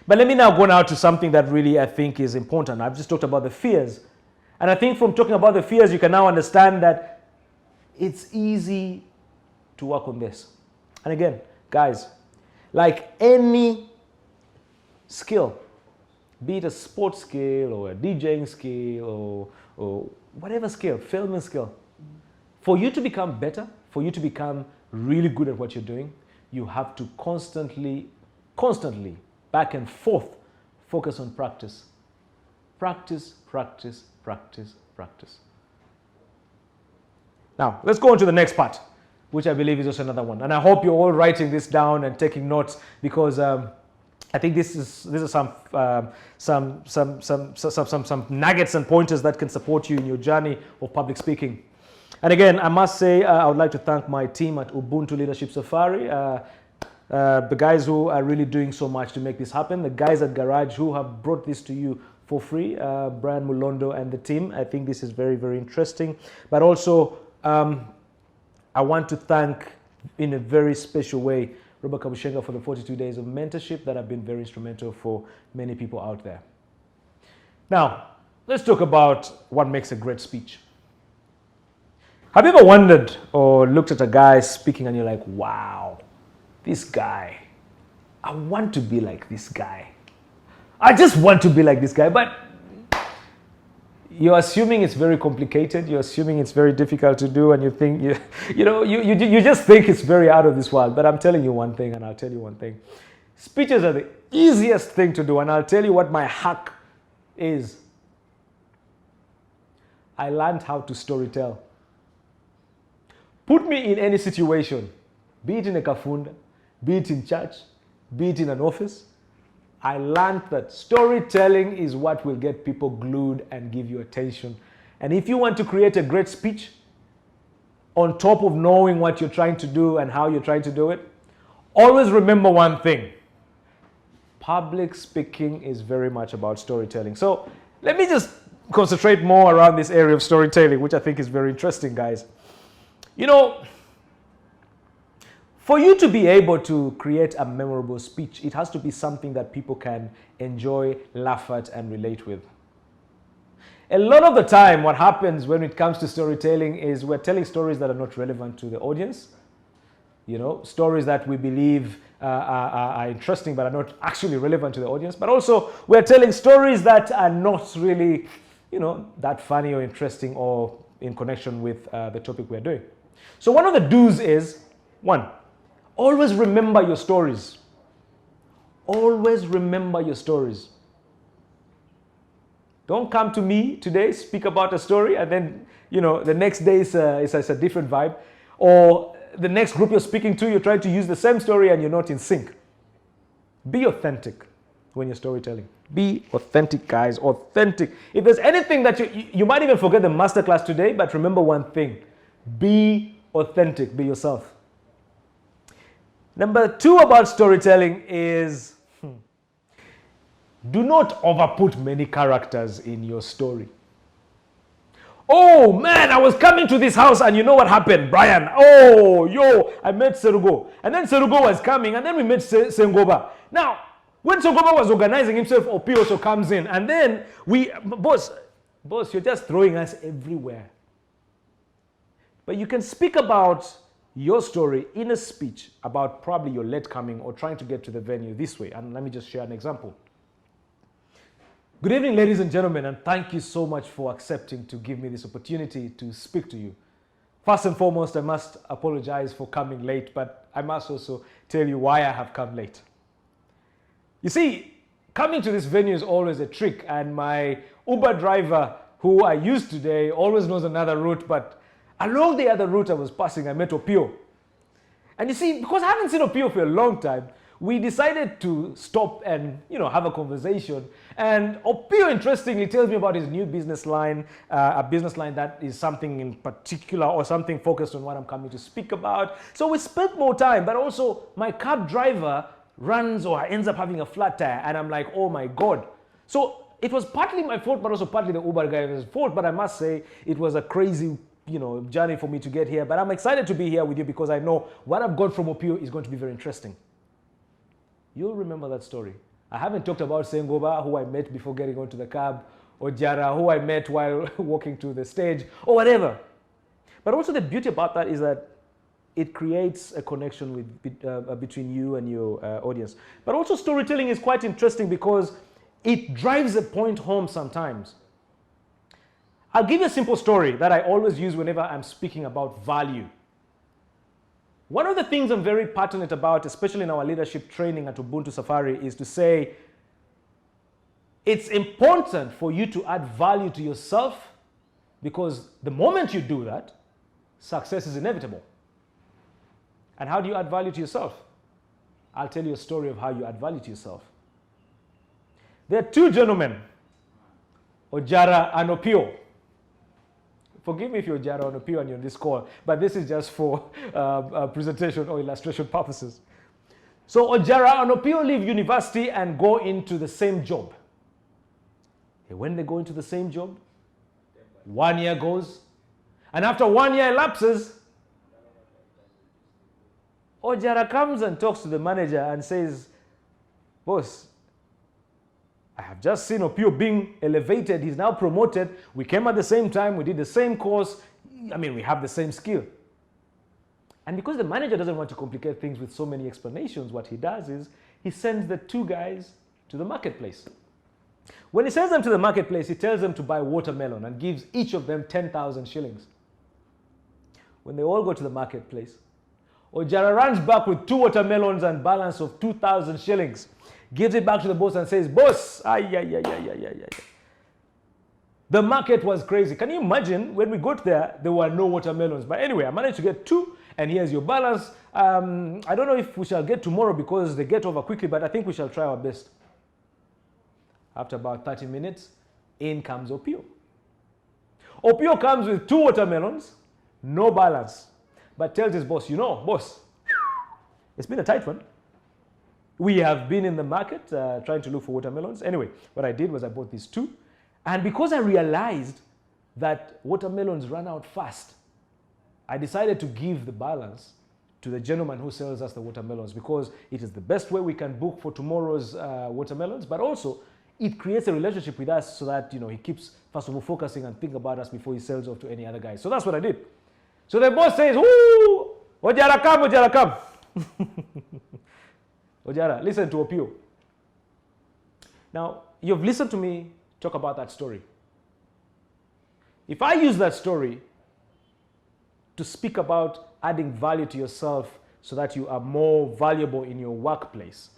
But let me now go now to something that really I think is important. I've just talked about the fears. And I think from talking about the fears, you can now understand that it's easy to work on this. And again, guys, like any skill, be it a sports skill or a DJing skill or whatever skill, filming skill, for you to become better, for you to become really good at what you're doing, you have to constantly, back and forth, focus on practice. Practice, practice, practice, practice. Now, let's go on to the next part, which I believe is also another one. And I hope you're all writing this down and taking notes, because I think this is some nuggets and pointers that can support you in your journey of public speaking. And again, I must say, I would like to thank my team at Ubuntu Leadership Safari, the guys who are really doing so much to make this happen, the guys at Garage who have brought this to you for free, Brian Mulondo and the team. I think this is very, very interesting. But also, I want to thank, in a very special way, Robert Kabushenga for the 42 days of mentorship that have been very instrumental for many people out there. Now, let's talk about what makes a great speech. Have you ever wondered or looked at a guy speaking and you're like, wow, this guy, I want to be like this guy. I just want to be like this guy. But you're assuming it's very complicated. You're assuming it's very difficult to do, and you think, you just think it's very out of this world. But I'm telling you one thing, and I'll tell you one thing. Speeches are the easiest thing to do, and I'll tell you what my hack is. I learned how to storytell. Put me in any situation, be it in a kafunda, be it in church, be it in an office. I learned that storytelling is what will get people glued and give you attention. And if you want to create a great speech, on top of knowing what you're trying to do and how you're trying to do it, always remember one thing. Public speaking is very much about storytelling. So let me just concentrate more around this area of storytelling, which I think is very interesting, guys. You know, for you to be able to create a memorable speech, it has to be something that people can enjoy, laugh at, and relate with. A lot of the time, what happens when it comes to storytelling is we're telling stories that are not relevant to the audience. You know, stories that we believe are interesting but are not actually relevant to the audience. But also, we're telling stories that are not really, that funny or interesting or in connection with the topic we're doing. So one of the do's is, one, always remember your stories. Always remember your stories. Don't come to me today, speak about a story, and then, the next day is a different vibe. Or the next group you're speaking to, you're trying to use the same story and you're not in sync. Be authentic when you're storytelling. Be authentic, guys, authentic. If there's anything that you might even forget the masterclass today, but remember one thing. Be authentic, be yourself. Number 2 about storytelling is do not overput many characters in your story. Oh man, I was coming to this house and you know what happened, Brian? Oh, I met Serugo. And then Serugo was coming and then we met Sengoba. Now, when Sengoba was organizing himself, Opi also comes in. And then boss, you're just throwing us everywhere. But you can speak about your story in a speech about probably your late coming or trying to get to the venue this way. And let me just share an example. Good evening, ladies and gentlemen, and thank you so much for accepting to give me this opportunity to speak to you. First and foremost, I must apologize for coming late, but I must also tell you why I have come late. You see, coming to this venue is always a trick, and my Uber driver, who I use today, always knows another route, but along the other route I was passing, I met Opio. And you see, because I haven't seen Opio for a long time, we decided to stop and, have a conversation. And Opio, interestingly, tells me about his new business line, a business line that is something in particular or something focused on what I'm coming to speak about. So we spent more time, but also my cab driver runs or ends up having a flat tire. And I'm like, oh my God. So it was partly my fault, but also partly the Uber guy's fault. But I must say it was a crazy journey for me to get here. But I'm excited to be here with you because I know what I've got from Opio is going to be very interesting. You'll remember that story. I haven't talked about Sengoba, who I met before getting onto the cab, or Jara, who I met while walking to the stage, or whatever. But also the beauty about that is that it creates a connection with, between you and your audience. But also storytelling is quite interesting because it drives a point home sometimes. I'll give you a simple story that I always use whenever I'm speaking about value. One of the things I'm very passionate about, especially in our leadership training at Ubuntu Safari, is to say it's important for you to add value to yourself, because the moment you do that, success is inevitable. And how do you add value to yourself? I'll tell you a story of how you add value to yourself. There are two gentlemen, Ojara and Opio. Forgive me if you're Ojara and Opio and you're on this call, but this is just for presentation or illustration purposes. So Ojara and Opio leave university and go into the same job. And when they go into the same job, 1 year goes, and after 1 year elapses, Ojara comes and talks to the manager and says, boss, I have just seen Opio being elevated. He's now promoted. We came at the same time. We did the same course. I mean, we have the same skill. And because the manager doesn't want to complicate things with so many explanations, what he does is he sends the two guys to the marketplace. When he sends them to the marketplace, he tells them to buy watermelon and gives each of them 10,000 shillings. When they all go to the marketplace, Ojara runs back with 2 watermelons and balance of 2,000 shillings. Gives it back to the boss and says, boss, the market was crazy. Can you imagine when we got there were no watermelons? But anyway, I managed to get 2, and here's your balance. I don't know if we shall get tomorrow because they get over quickly, but I think we shall try our best. After about 30 minutes, in comes Opio. Opio comes with 2 watermelons, no balance, but tells his boss, you know, boss, it's been a tight one. We have been in the market trying to look for watermelons. Anyway, what I did was I bought these 2. And because I realized that watermelons run out fast, I decided to give the balance to the gentleman who sells us the watermelons, because it is the best way we can book for tomorrow's watermelons, but also it creates a relationship with us so that, you know, he keeps, first of all, focusing and think about us before he sells off to any other guy. So that's what I did. So the boss says, ooh, Ojara come, Ojara come. Ojara, listen to Opio. Now, you've listened to me talk about that story. If I use that story to speak about adding value to yourself so that you are more valuable in your workplace,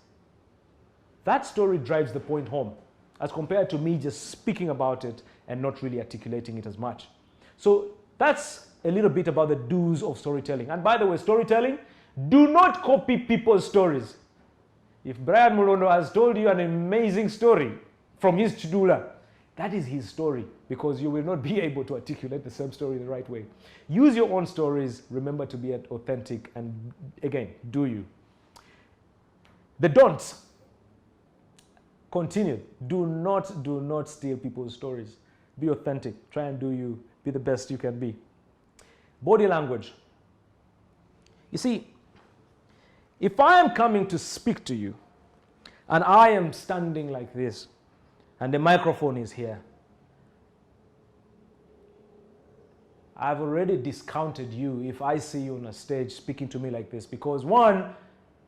that story drives the point home as compared to me just speaking about it and not really articulating it as much. So that's a little bit about the do's of storytelling. And by the way, storytelling, do not copy people's stories. If Brian Mulondo has told you an amazing story from his Chidula, that is his story, because you will not be able to articulate the same story the right way. Use your own stories. Remember to be authentic, and again, do you. The don'ts. Continue. Do not steal people's stories. Be authentic. Try and do you. Be the best you can be. Body language. You see, if I am coming to speak to you and I am standing like this and the microphone is here, I've already discounted you if I see you on a stage speaking to me like this, because one,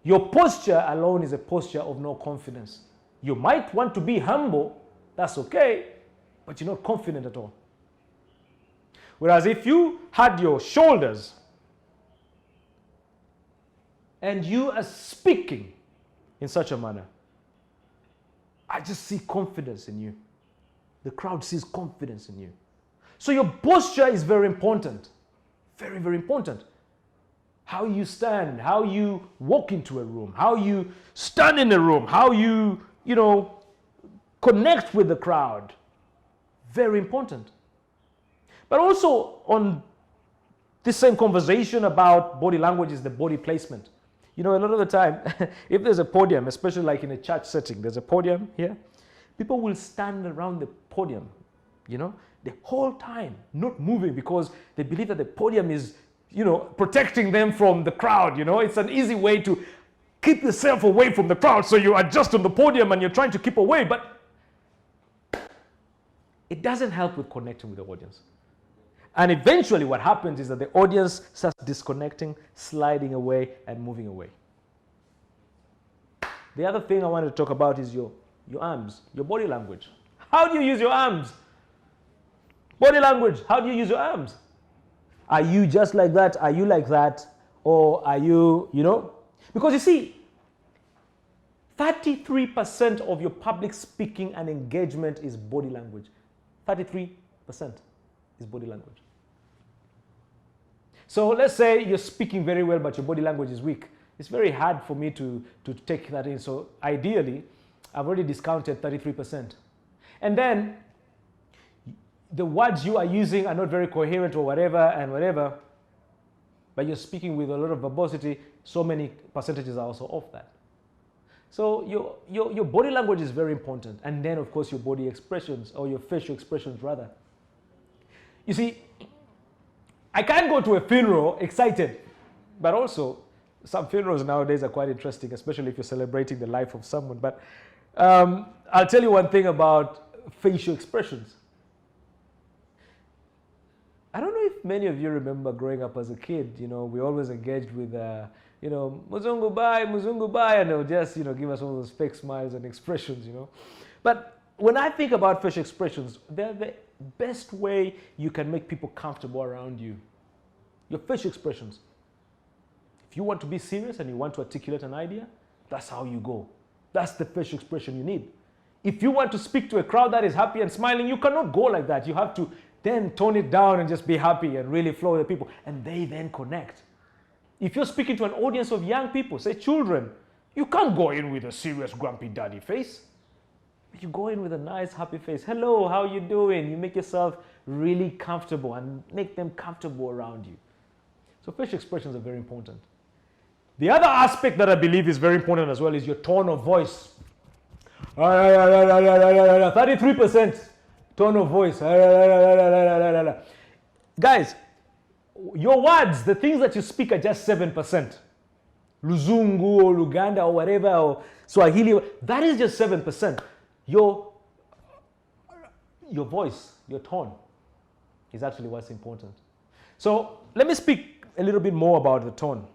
your posture alone is a posture of no confidence. You might want to be humble, that's okay, but you're not confident at all. Whereas if you had your shoulders and you are speaking in such a manner, I just see confidence in you. The crowd sees confidence in you. So your posture is very important. Very, very important. How you stand, how you walk into a room, how you stand in a room, how you connect with the crowd. Very important. But also on this same conversation about body language is the body placement. You know, a lot of the time, if there's a podium, especially like in a church setting, there's a podium here, people will stand around the podium, the whole time, not moving, because they believe that the podium is, protecting them from the crowd, It's an easy way to keep yourself away from the crowd. So you adjust on the podium and you're trying to keep away, but it doesn't help with connecting with the audience. And eventually what happens is that the audience starts disconnecting, sliding away, and moving away. The other thing I wanted to talk about is your arms, your body language. How do you use your arms? Body language, how do you use your arms? Are you just like that? Are you like that? Or are you, Because you see, 33% of your public speaking and engagement is body language. 33% is body language. So let's say you're speaking very well, but your body language is weak. It's very hard for me to take that in. So ideally, I've already discounted 33%. And then the words you are using are not very coherent or whatever, but you're speaking with a lot of verbosity, so many percentages are also off that. So your body language is very important. And then, of course, your body expressions, or your facial expressions, rather. You see, I can't go to a funeral excited, but also some funerals nowadays are quite interesting, especially if you're celebrating the life of someone. But I'll tell you one thing about facial expressions. I don't know if many of you remember growing up as a kid, we always engaged with, Muzungu bye, and they'll just, give us all those fake smiles and expressions, But when I think about facial expressions, they're the best way you can make people comfortable around you. Your facial expressions. If you want to be serious and you want to articulate an idea, that's how you go. That's the facial expression you need. If you want to speak to a crowd that is happy and smiling, you cannot go like that. You have to then tone it down and just be happy and really flow with the people, and they then connect. If you're speaking to an audience of young people, say children, you can't go in with a serious grumpy daddy face. You go in with a nice happy face. Hello, how you doing? You make yourself really comfortable and make them comfortable around you. So facial expressions are very important. The other aspect that I believe is very important as well is your tone of voice. 33% tone of voice. Guys, your words, the things that you speak are just 7%. Luzungu or Luganda or whatever, or Swahili, that is just 7%. Your voice, your tone is actually what's important. So let me speak a little bit more about the tone.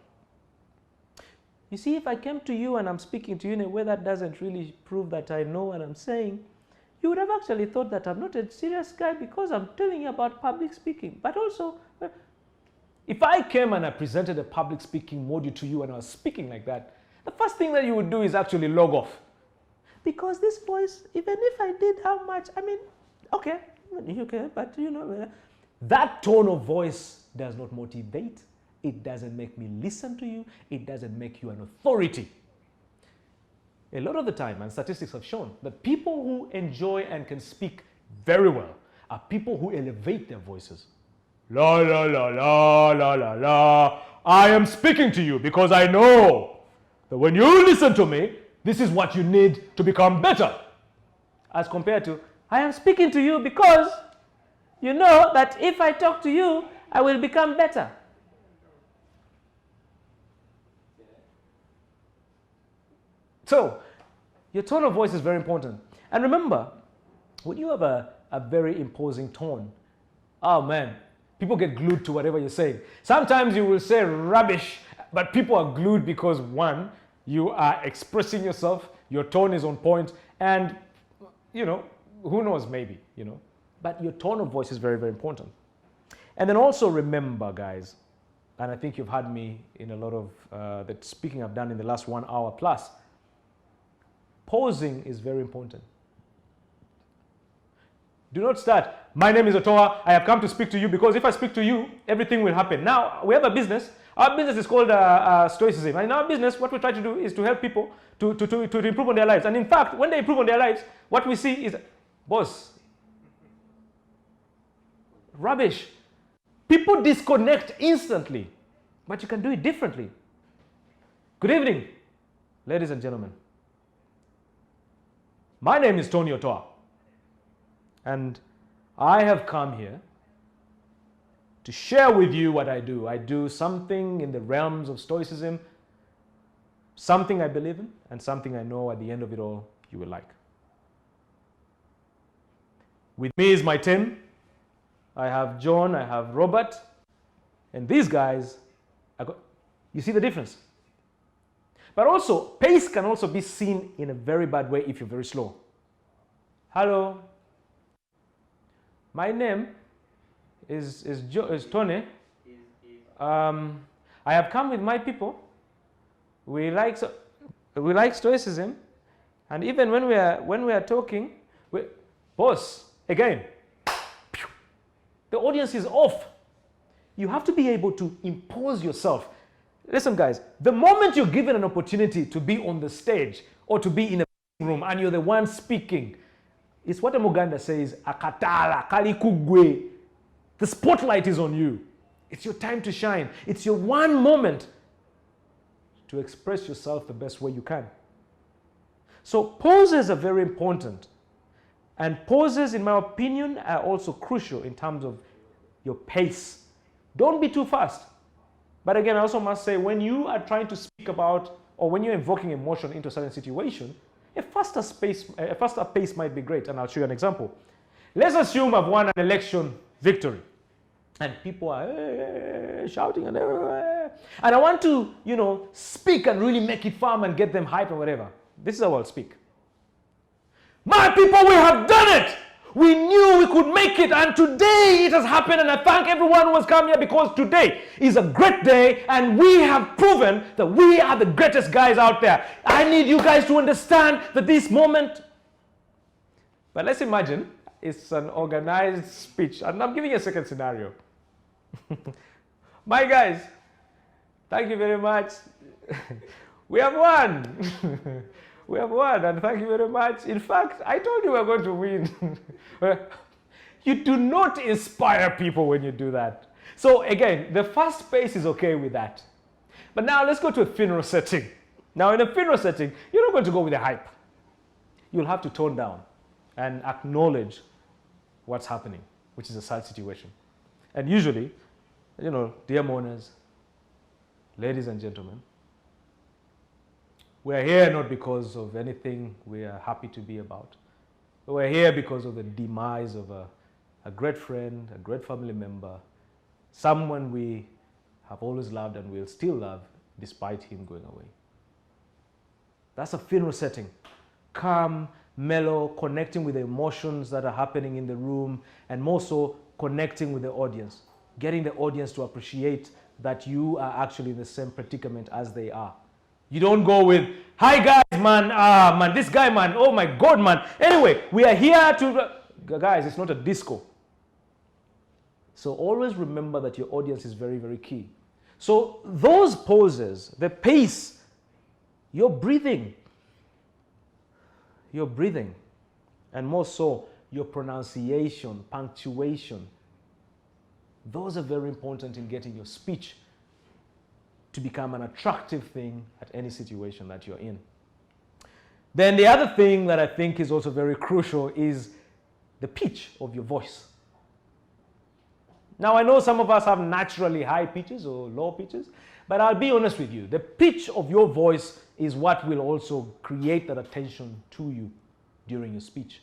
You see, if I came to you and I'm speaking to you in a way that doesn't really prove that I know what I'm saying, you would have actually thought that I'm not a serious guy because I'm telling you about public speaking. But also, if I came and I presented a public speaking module to you and I was speaking like that, the first thing that you would do is actually log off. Because this voice, even if I did how much, okay, but that tone of voice does not motivate. It doesn't make me listen to you. It doesn't make you an authority. A lot of the time, and statistics have shown, that people who enjoy and can speak very well are people who elevate their voices. La, la, la, la, la, la, la. I am speaking to you because I know that when you listen to me, this is what you need to become better. As compared to, I am speaking to you because you know that if I talk to you, I will become better. So, your tone of voice is very important. And remember, when you have a very imposing tone, oh man, people get glued to whatever you're saying. Sometimes you will say rubbish, but people are glued because, one, you are expressing yourself, your tone is on point, and, who knows, maybe, But your tone of voice is very, very important. And then also remember, guys, and I think you've had me in a lot of the speaking I've done in the last 1 hour plus, pausing is very important. Do not start, my name is Otoa, I have come to speak to you, because if I speak to you, everything will happen. Now, we have a business. Our business is called Stoicism. And in our business, what we try to do is to help people to improve on their lives. And in fact, when they improve on their lives, what we see is, boss, rubbish. People disconnect instantly, but you can do it differently. Good evening, ladies and gentlemen. My name is Tony Otoa, and I have come here to share with you what I do. I do something in the realms of Stoicism Something I believe in and something I know at the end of it all you will like. With me is my team. I have John, I have Robert, and these guys, you see the difference? But also, pace can also be seen in a very bad way if you're very slow. Hello. My name is Tony. I have come with my people. We like stoicism, and even when we are talking, boss, again, the audience is off. You have to be able to impose yourself. Listen, guys, the moment you're given an opportunity to be on the stage or to be in a room and you're the one speaking, it's what a Muganda says, akatala, kalikugwe. The spotlight is on you. It's your time to shine. It's your one moment to express yourself the best way you can. So pauses are very important. And pauses, in my opinion, are also crucial in terms of your pace. Don't be too fast. But again, I also must say, when you are trying to speak about, or when you're invoking emotion into a certain situation, a faster pace might be great. And I'll show you an example. Let's assume I've won an election victory. And people are shouting and I want to, speak and really make it firm and get them hyped and whatever. This is how I'll speak. My people, we have done it. We knew we could make it, and today it has happened, and I thank everyone who has come here because today is a great day and we have proven that we are the greatest guys out there. I need you guys to understand that this moment, but let's imagine it's an organized speech, and I'm giving you a second scenario. My guys, thank you very much. We have won. We have won, and thank you very much. In fact, I told you we were going to win. You do not inspire people when you do that. So again, the fast pace is okay with that. But now let's go to a funeral setting. Now in a funeral setting, you're not going to go with the hype. You'll have to tone down and acknowledge what's happening, which is a sad situation. And usually, dear mourners, ladies and gentlemen, we are here not because of anything we are happy to be about. We're here because of the demise of a great friend, a great family member, someone we have always loved and will still love despite him going away. That's a funeral setting. Calm, mellow, connecting with the emotions that are happening in the room, and more so connecting with the audience, getting the audience to appreciate that you are actually in the same predicament as they are. You don't go with, hi guys, man, this guy, man, oh my God, man. Anyway, we are here to, guys, it's not a disco. So always remember that your audience is very, very key. So those poses, the pace, you're breathing, and more so your pronunciation, punctuation. Those are very important in getting your speech to become an attractive thing at any situation that you're in. Then the other thing that I think is also very crucial is the pitch of your voice. Now I know some of us have naturally high pitches or low pitches, but I'll be honest with you, the pitch of your voice is what will also create that attention to you during your speech.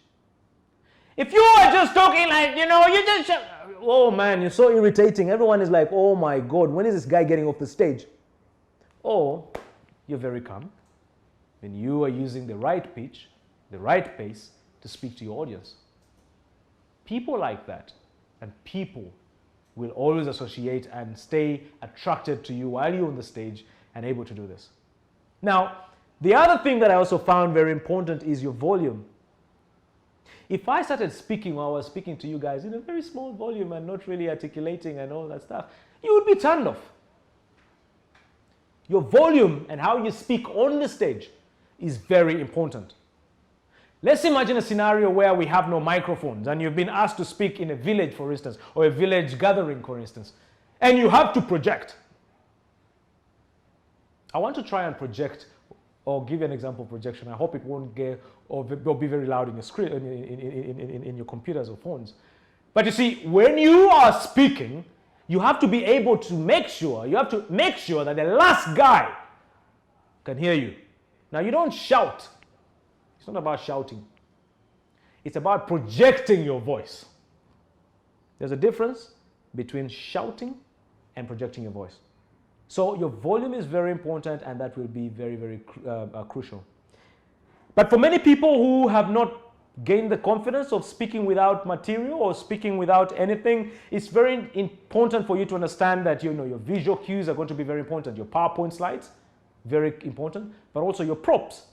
If you are just talking like, oh man, you're so irritating. Everyone is like, oh my God, when is this guy getting off the stage? Or you're very calm, then you are using the right pitch, the right pace to speak to your audience. People like that, and people will always associate and stay attracted to you while you're on the stage and able to do this. Now, the other thing that I also found very important is your volume. If I started speaking while I was speaking to you guys in a very small volume and not really articulating and all that stuff, you would be turned off. Your volume and how you speak on the stage is very important. Let's imagine a scenario where we have no microphones and you've been asked to speak in a village, for instance, or a village gathering, for instance, and you have to project. I want to try and project or give you an example of projection. I hope it won't get or be very loud in your screen, in your computers or phones. But you see, when you are speaking, you have to be able to make sure, that the last guy can hear you. Now, you don't shout. It's not about shouting. It's about projecting your voice. There's a difference between shouting and projecting your voice. So your volume is very important, and that will be very, very crucial. But for many people who have not gained the confidence of speaking without material or speaking without anything, it's very important for you to understand that your visual cues are going to be very important. Your PowerPoint slides, very important, but also your props.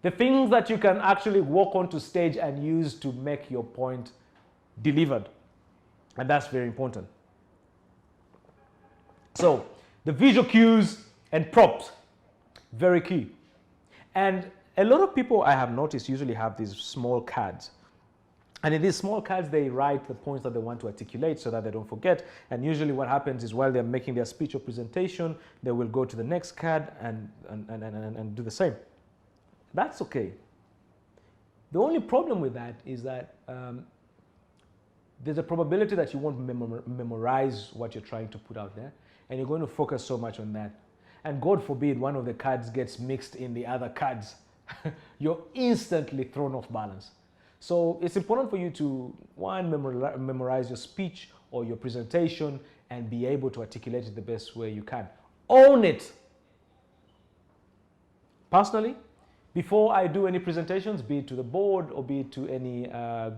The things that you can actually walk onto stage and use to make your point delivered. And that's very important. So the visual cues and props, very key. And a lot of people I have noticed usually have these small cards. And in these small cards, they write the points that they want to articulate so that they don't forget. And usually what happens is while they're making their speech or presentation, they will go to the next card and do the same. That's okay. The only problem with that is that there's a probability that you won't memorize what you're trying to put out there, and you're going to focus so much on that. And God forbid one of the cards gets mixed in the other cards. You're instantly thrown off balance. So it's important for you to, one, memorize your speech or your presentation and be able to articulate it the best way you can. Own it. Personally, before I do any presentations, be it to the board or be it to any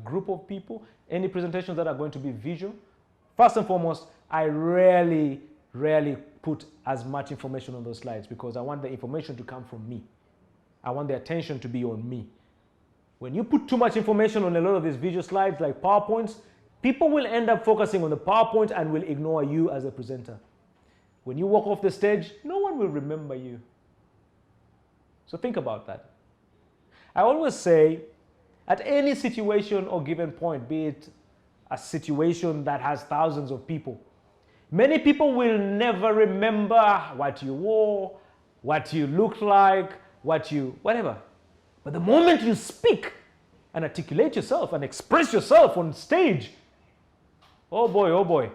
group of people, any presentations that are going to be visual, first and foremost, I rarely put as much information on those slides because I want the information to come from me. I want the attention to be on me. When you put too much information on a lot of these visual slides like PowerPoints, people will end up focusing on the PowerPoint and will ignore you as a presenter. When you walk off the stage, no one will remember you. So think about that. I always say, at any situation or given point, be it a situation that has thousands of people, many people will never remember what you wore, what you looked like, whatever. But the moment you speak and articulate yourself and express yourself on stage, oh boy,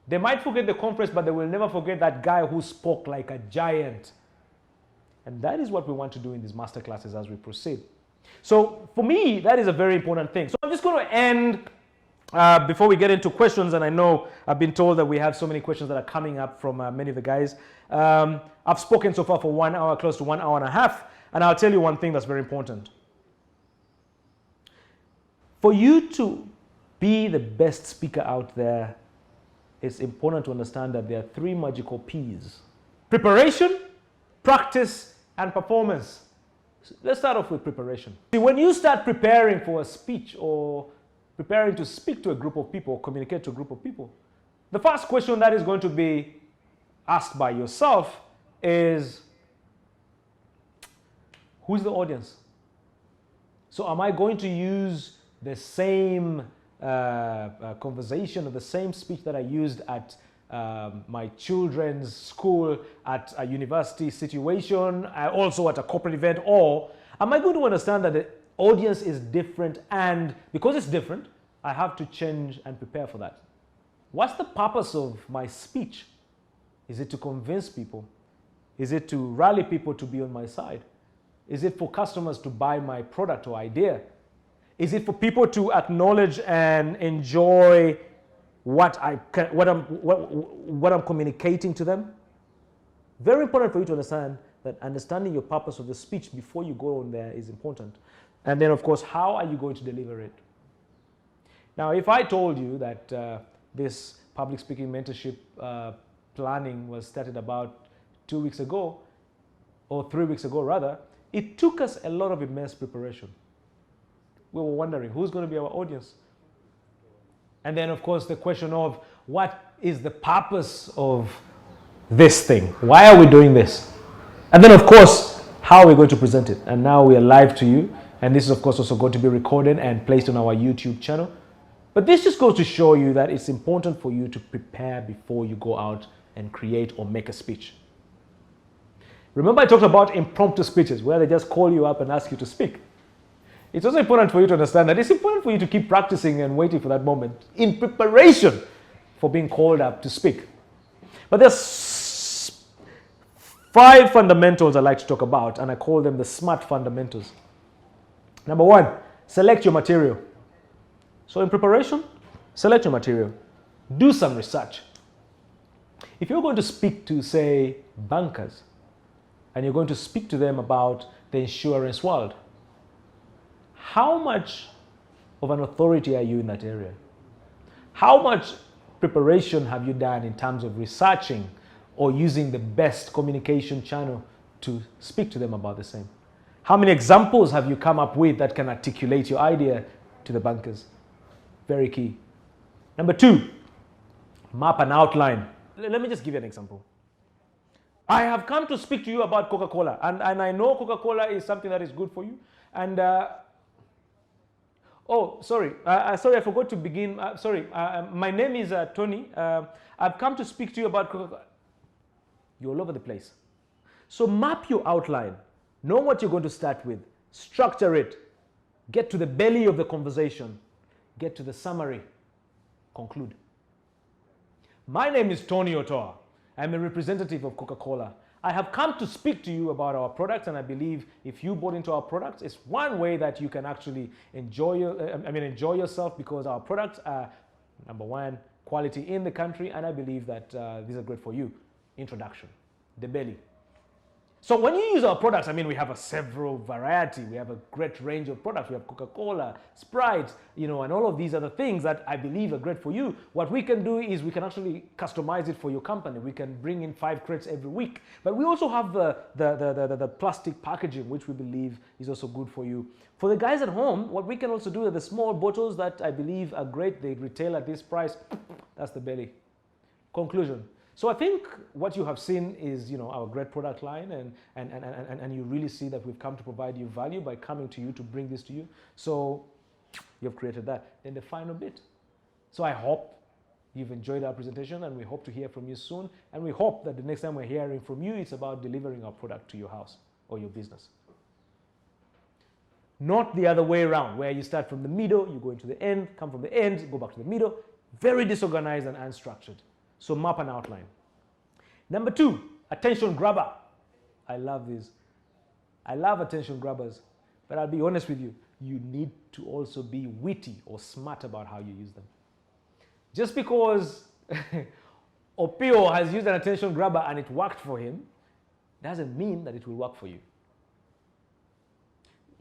they might forget the conference, but they will never forget that guy who spoke like a giant. And that is what we want to do in these masterclasses as we proceed. So for me, that is a very important thing. So I'm just going to end before we get into questions, and I know I've been told that we have so many questions that are coming up from many of the guys. I've spoken so far for 1 hour, close to 1 hour and a half, and I'll tell you one thing that's very important. For you to be the best speaker out there, it's important to understand that there are 3 magical P's: preparation, practice, and performance. So let's start off with preparation. See, when you start preparing for a speech or preparing to speak to a group of people or communicate to a group of people, the first question that is going to be asked by yourself is, who's the audience? So am I going to use the same conversation or the same speech that I used at my children's school, at a university situation, also at a corporate event, or am I going to understand that the audience is different, and because it's different, I have to change and prepare for that? What's the purpose of my speech? Is it to convince people? Is it to rally people to be on my side? Is it for customers to buy my product or idea? Is it for people to acknowledge and enjoy what I'm communicating to them? Very important for you to understand that understanding your purpose of the speech before you go on there is important. And then, of course, how are you going to deliver it? Now, if I told you that this public speaking mentorship planning was started about 2 weeks ago, or 3 weeks ago rather, it took us a lot of immense preparation. We were wondering who's going to be our audience. And then, of course, the question of what is the purpose of this thing? Why are we doing this? And then, of course, how are we going to present it? And now we are live to you. And this is, of course, also going to be recorded and placed on our YouTube channel. But this just goes to show you that it's important for you to prepare before you go out and create or make a speech. Remember, I talked about impromptu speeches where they just call you up and ask you to speak. It's also important for you to understand that it's important for you to keep practicing and waiting for that moment in preparation for being called up to speak. But there's 5 fundamentals I like to talk about, and I call them the SMART fundamentals. Number 1, select your material. So in preparation, select your material. Do some research. If you're going to speak to, say, bankers, and you're going to speak to them about the insurance world, how much of an authority are you in that area? How much preparation have you done in terms of researching or using the best communication channel to speak to them about the same? How many examples have you come up with that can articulate your idea to the bankers? Very key. Number 2, map and outline. Let me just give you an example. I have come to speak to you about Coca-Cola, and I know Coca-Cola is something that is good for you. And sorry, I forgot to begin. My name is Tony. I've come to speak to you about Coca-Cola. You're all over the place. So map your outline. Know what you're going to start with. Structure it. Get to the belly of the conversation. Get to the summary. Conclude. My name is Tony Otoa. I'm a representative of Coca-Cola. I have come to speak to you about our products, and I believe if you bought into our products, it's one way that you can actually enjoy yourself, because our products are, number 1, quality in the country, and I believe that these are great for you. Introduction, the belly. So when you use our products, we have a several variety. We have a great range of products. We have Coca-Cola, Sprite, and all of these other things that I believe are great for you. What we can do is we can actually customize it for your company. We can bring in 5 crates every week. But we also have the plastic packaging, which we believe is also good for you. For the guys at home, what we can also do are the small bottles that I believe are great. They retail at this price. That's the belly. Conclusion. So I think what you have seen is, our great product line, and you really see that we've come to provide you value by coming to you to bring this to you. So you've created that. Then the final bit. So I hope you've enjoyed our presentation, and we hope to hear from you soon. And we hope that the next time we're hearing from you, it's about delivering our product to your house or your business. Not the other way around, where you start from the middle, you go into the end, come from the end, go back to the middle. Very disorganized and unstructured. So map and outline. Number 2, attention grabber. I love this. I love attention grabbers. But I'll be honest with you, you need to also be witty or smart about how you use them. Just because Opio has used an attention grabber and it worked for him, doesn't mean that it will work for you.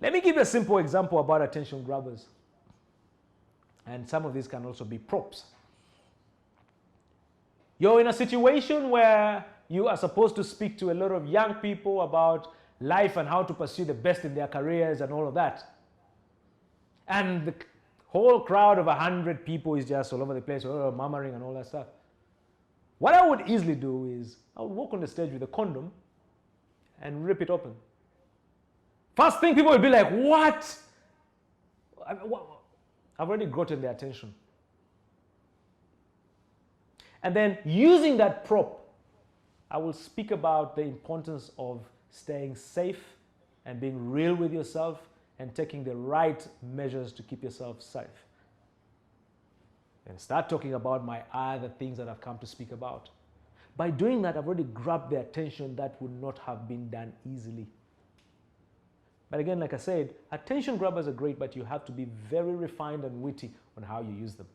Let me give you a simple example about attention grabbers. And some of these can also be props. You're in a situation where you are supposed to speak to a lot of young people about life and how to pursue the best in their careers and all of that. And the whole crowd of 100 people is just all over the place, murmuring and all that stuff. What I would easily do is I would walk on the stage with a condom and rip it open. First thing, people will be like, what? I've already gotten their attention. And then using that prop, I will speak about the importance of staying safe and being real with yourself and taking the right measures to keep yourself safe. And start talking about my other things that I've come to speak about. By doing that, I've already grabbed their attention that would not have been done easily. But again, like I said, attention grabbers are great, but you have to be very refined and witty on how you use them.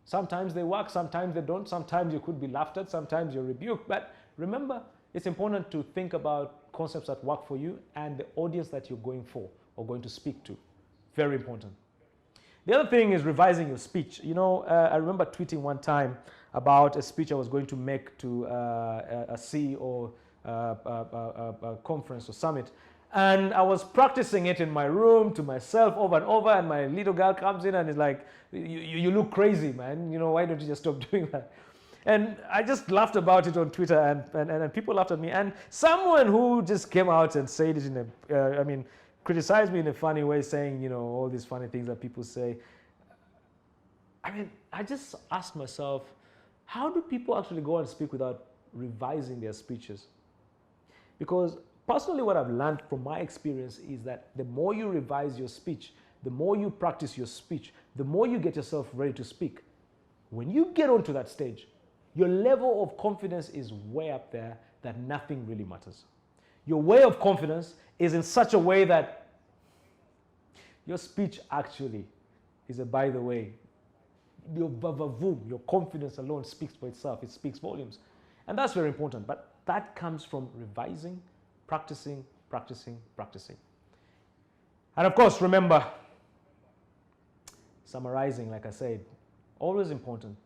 Sometimes they work, sometimes they don't. Sometimes you could be laughed at, sometimes you're rebuked. But remember, it's important to think about concepts that work for you and the audience that you're going for or going to speak to. Very important. The other thing is revising your speech. I remember tweeting one time about a speech I was going to make to a CEO conference or summit. And I was practicing it in my room to myself over and over, and my little girl comes in and is like, you look crazy, man. Why don't you just stop doing that? And I just laughed about it on Twitter, and people laughed at me. And someone who just came out and said it in criticized me in a funny way, saying, all these funny things that people say. I just asked myself, how do people actually go and speak without revising their speeches? Because personally, what I've learned from my experience is that the more you revise your speech, the more you practice your speech, the more you get yourself ready to speak. When you get onto that stage, your level of confidence is way up there, that nothing really matters. Your way of confidence is in such a way that your speech actually is a by the way. Your vavavoom, your confidence alone speaks for itself. It speaks volumes. And that's very important. But that comes from revising, practicing, practicing, practicing. And of course, remember, summarizing, like I said, always important.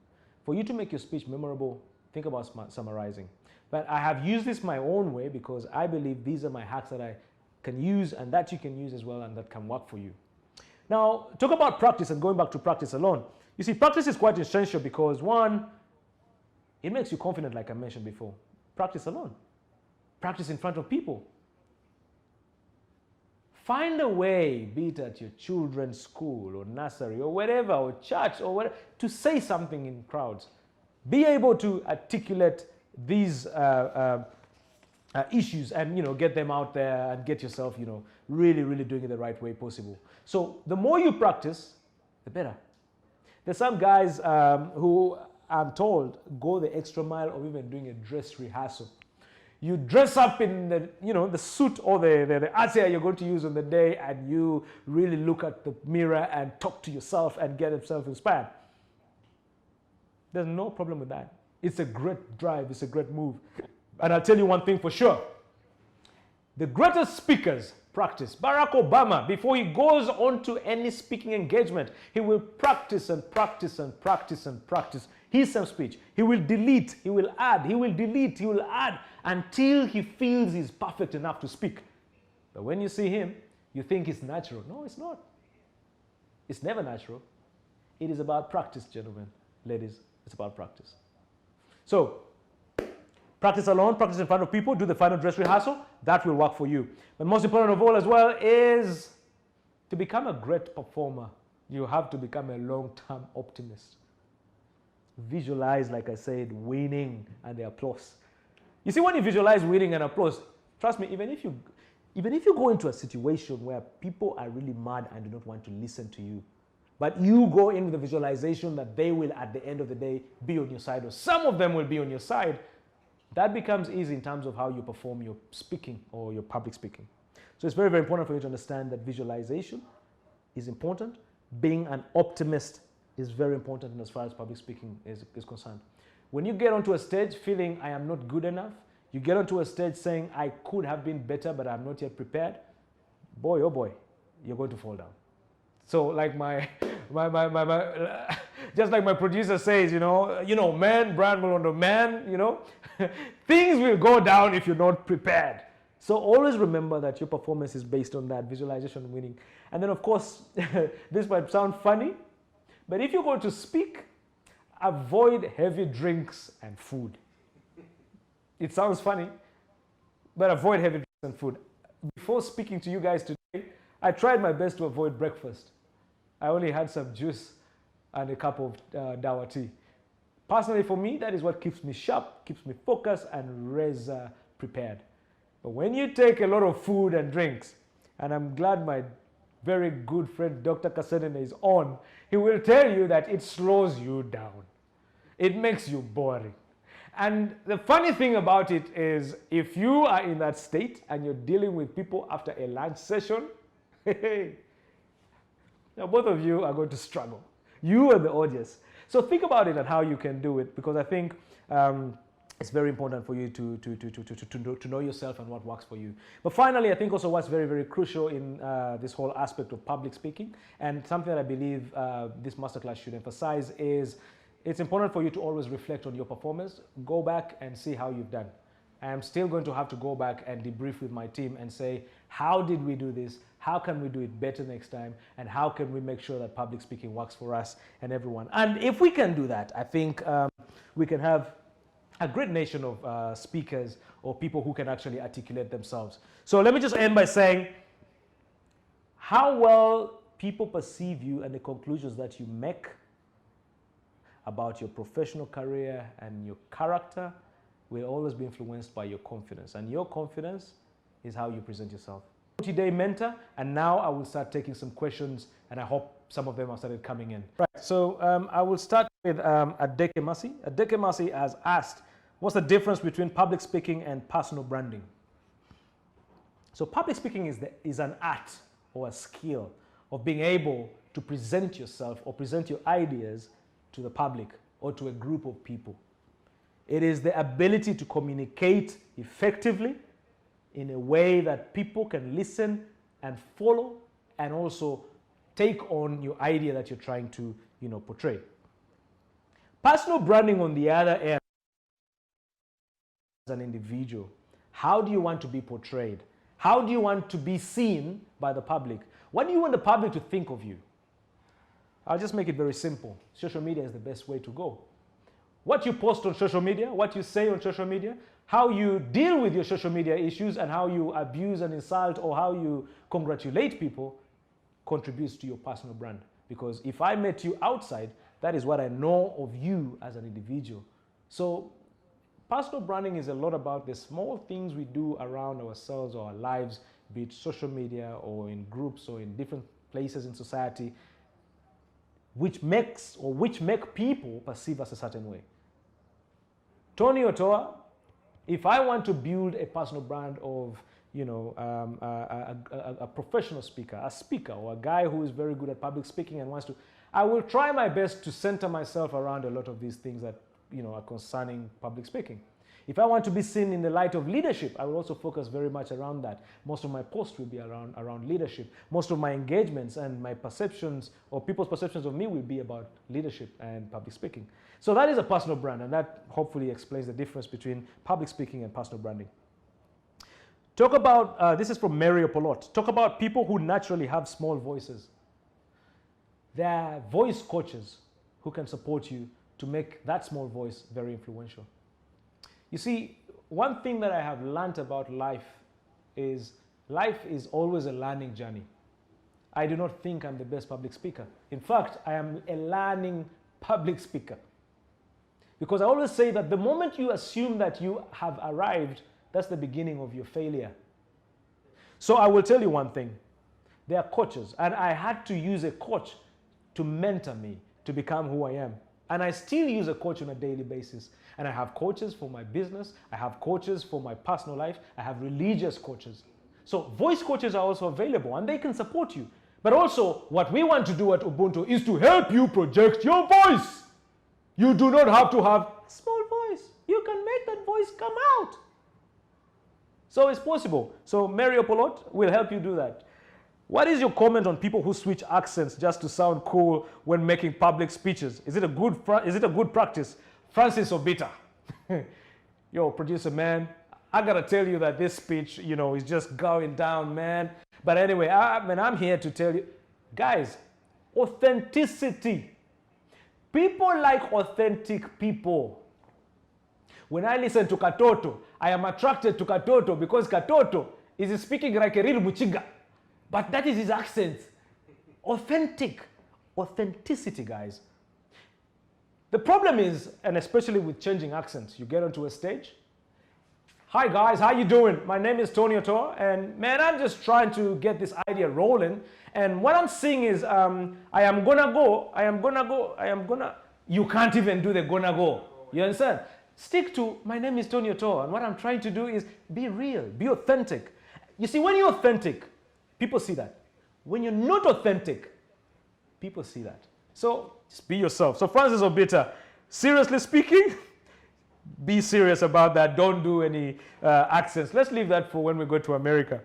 For you to make your speech memorable, think about summarizing. But I have used this my own way because I believe these are my hacks that I can use and that you can use as well and that can work for you. Now, talk about practice and going back to practice alone. You see, practice is quite essential because one, it makes you confident like I mentioned before. Practice alone. Practice in front of people. Find a way, be it at your children's school or nursery or wherever, or church or whatever, to say something in crowds. Be able to articulate these issues and get them out there and get yourself really doing it the right way possible. So the more you practice, the better. There's some guys who I'm told go the extra mile of even doing a dress rehearsal. You dress up in the suit or the attire you're going to use on the day, and you really look at the mirror and talk to yourself and get yourself inspired. There's no problem with that. It's a great drive. It's a great move. And I'll tell you one thing for sure. The greatest speakers practice. Barack Obama, before he goes on to any speaking engagement, he will practice and practice and practice and practice his same speech. He will delete, he will add, he will delete, he will add until he feels he's perfect enough to speak. But when you see him, you think it's natural. No, it's not. It's never natural. It is about practice, gentlemen, ladies. It's about practice. So, practice alone, practice in front of people, do the final dress rehearsal. That will work for you. But most important of all as well is to become a great performer. You have to become a long-term optimist. Visualize, like I said, winning and the applause. You see, when you visualize winning and applause, trust me, even if you go into a situation where people are really mad and do not want to listen to you, but you go in with the visualization that they will, at the end of the day, be on your side, or some of them will be on your side, that becomes easy in terms of how you perform your speaking or your public speaking. So it's very, very important for you to understand that visualization is important. Being an optimist is very important as far as public speaking is concerned. When you get onto a stage feeling I am not good enough, you get onto a stage saying I could have been better but I'm not yet prepared, boy, oh boy, you're going to fall down. So like just like my producer says, man, Brian Malondo, man, things will go down if you're not prepared. So always remember that your performance is based on that visualization winning. And then of course, this might sound funny, but if you're going to speak, avoid heavy drinks and food. It sounds funny, but avoid heavy drinks and food. Before speaking to you guys today, I tried my best to avoid breakfast. I only had some juice and a cup of dawa tea. Personally, for me, that is what keeps me sharp, keeps me focused and razor prepared. But when you take a lot of food and drinks, and I'm glad my very good friend Dr. Kasenene is on, he will tell you that it slows you down. It makes you boring. And the funny thing about it is, if you are in that state and you're dealing with people after a lunch session, now both of you are going to struggle, you and the audience. So think about it and how you can do it, because I think it's very important for you to know yourself and what works for you. But finally, I think also what's very, very crucial in this whole aspect of public speaking, and something that I believe this masterclass should emphasize, is it's important for you to always reflect on your performance. Go back and see how you've done. I'm still going to have to go back and debrief with my team and say, how did we do this? How can we do it better next time? And how can we make sure that public speaking works for us and everyone? And if we can do that, I think we can have a great nation of speakers or people who can actually articulate themselves. So let me just end by saying how well people perceive you and the conclusions that you make about your professional career and your character will always be influenced by your confidence. And your confidence is how you present yourself. Today, mentor, and now I will start taking some questions, and I hope some of them have started coming in. Right, so I will start with Adeke Masi. Adeke Masi has asked, What's the difference between public speaking and personal branding? So public speaking is an art or a skill of being able to present yourself or present your ideas to the public or to a group of people. It is the ability to communicate effectively in a way that people can listen and follow and also take on your idea that you're trying to, portray. Personal branding, on the other end, as an individual, how do you want to be portrayed? How do you want to be seen by the public? What do you want the public to think of you? I'll just make it very simple. Social media is the best way to go. What you post on social media, what you say on social media, how you deal with your social media issues and how you abuse and insult or how you congratulate people contributes to your personal brand. Because if I met you outside, that is what I know of you as an individual. So personal branding is a lot about the small things we do around ourselves or our lives, be it social media or in groups or in different places in society, which make people perceive us a certain way. Tony Otoa, if I want to build a personal brand of, a professional speaker, a speaker or a guy who is very good at public speaking and wants to, I will try my best to center myself around a lot of these things that, are concerning public speaking. If I want to be seen in the light of leadership, I will also focus very much around that. Most of my posts will be around leadership. Most of my engagements and my perceptions or people's perceptions of me will be about leadership and public speaking. So that is a personal brand, and that hopefully explains the difference between public speaking and personal branding. Talk about, this is from Mary Opolot, talk about people who naturally have small voices. There are voice coaches who can support you to make that small voice very influential. You see, one thing that I have learned about life is always a learning journey. I do not think I'm the best public speaker. In fact, I am a learning public speaker. Because I always say that the moment you assume that you have arrived, that's the beginning of your failure. So I will tell you one thing. There are coaches, and I had to use a coach to mentor me to become who I am. And I still use a coach on a daily basis. And I have coaches for my business. I have coaches for my personal life. I have religious coaches. So voice coaches are also available and they can support you. But also what we want to do at Ubuntu is to help you project your voice. You do not have to have a small voice. You can make that voice come out. So it's possible. So Mary Opolot will help you do that. What is your comment on people who switch accents just to sound cool when making public speeches? Is it a good practice? Francis Obita. Yo, producer man, I gotta tell you that this speech, is just going down, man. But anyway, I'm here to tell you, guys, authenticity. People like authentic people. When I listen to Katoto, I am attracted to Katoto because Katoto is speaking like a real Muchiga. But that is his accent. Authenticity, guys. The problem is, and especially with changing accents, you get onto a stage. Hi guys, how you doing? My name is Tony Otoa, and man, I'm just trying to get this idea rolling. And what I'm seeing is, I am gonna. You can't even do the gonna go. You understand? Stick to, my name is Tony Otoa, and what I'm trying to do is be real, be authentic. You see, when you're authentic, people see that. When you're not authentic, people see that. So just be yourself. So Francis Obita, seriously speaking, be serious about that. Don't do any accents. Let's leave that for when we go to America.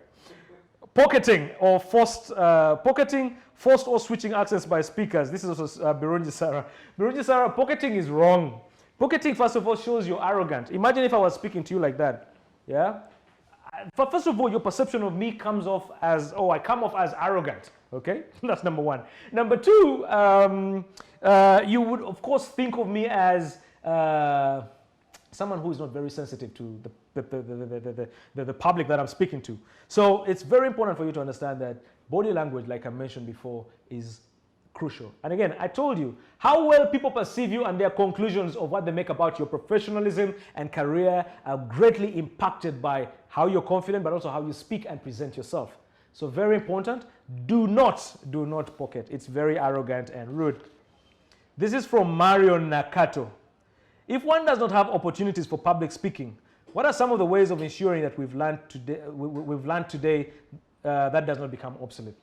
Pocketing or forced or switching accents by speakers. This is also Birunji Sarah. Birunji Sarah, pocketing is wrong. Pocketing, first of all, shows you're arrogant. Imagine if I was speaking to you like that. Yeah? First of all, your perception of me comes off as, I come off as arrogant. Okay? That's number one. Number two, you would, of course, think of me as someone who is not very sensitive to the public that I'm speaking to. So it's very important for you to understand that body language, like I mentioned before, is crucial. And again, I told you, how well people perceive you and their conclusions of what they make about your professionalism and career are greatly impacted by how you're confident, but also how you speak and present yourself. So very important, do not pocket. It's very arrogant and rude. This is from Mario Nakato. If one does not have opportunities for public speaking, what are some of the ways of ensuring that we've learned today that does not become obsolete?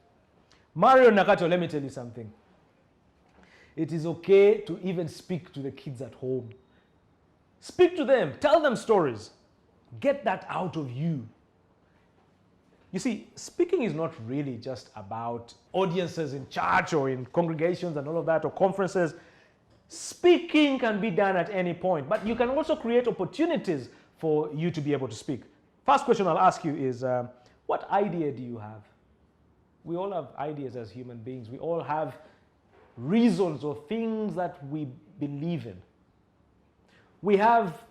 Mario Nakato, let me tell you something. It is okay to even speak to the kids at home. Speak to them, tell them stories. Get that out of you. You see, speaking is not really just about audiences in church or in congregations and all of that, or conferences. Speaking can be done at any point, but you can also create opportunities for you to be able to speak. First question I'll ask you is, what idea do you have? We all have ideas as human beings. We all have reasons or things that we believe in. We have